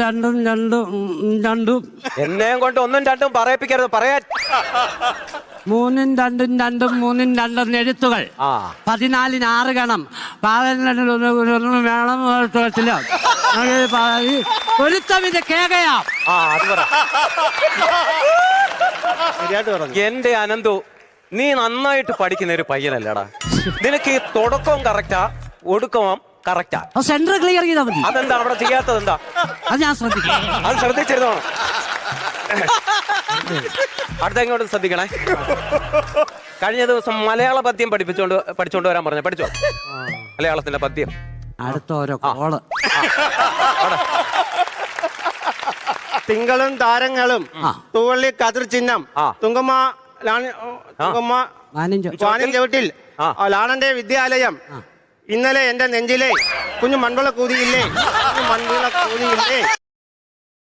രണ്ടും രണ്ടും രണ്ടും എന്നെയും കൊണ്ട് ഒന്നും രണ്ടും പറയിപ്പിക്കരുത്, പറയാൻ. മൂന്നും രണ്ടും രണ്ടും മൂന്നും രണ്ടും എഴുത്തുകൾ 14 6 ഗണം വേണം. ഒരുത്തമിന്റെ കേകയാ. അത് പറ. എന്റെ അനന്തു, നീ നന്നായിട്ട് പഠിക്കുന്ന ഒരു പയ്യനല്ലടാ. നിനക്ക് ഈ തുടക്കവും കറക്റ്റാ, ഒടുക്കവും കറക്റ്റാ. സെന്റർ ക്ലിയർ ചെയ്താൽ മതി. അതെന്താ അവിടെ ചെയ്യാത്തത്? എന്താ അത് ഞാൻ ശ്രദ്ധിക്കാം. അത് ശ്രദ്ധിച്ചിരുന്നോ? അടുത്ത ഇങ്ങോട്ട് ശ്രദ്ധിക്കണേ. കഴിഞ്ഞ ദിവസം മലയാള പദ്യം പഠിച്ചോണ്ട് വരാൻ പറഞ്ഞ പഠിച്ചോ? മലയാളത്തിന്റെ പദ്യം. അടുത്ത ഓരോ കോള്. തിങ്കളും താരങ്ങളും തൂവള്ളി കതിർ ചിഹ്നം തുങ്കമ്മ വാനിൻ ചവിട്ടിൽ ലാണന്റെ വിദ്യാലയം. ഇന്നലെ എന്റെ നെഞ്ചിലെ കുഞ്ഞു മൺവിള കൂതിയില്ലേ, മൺവിള കൂതിയില്ലേ.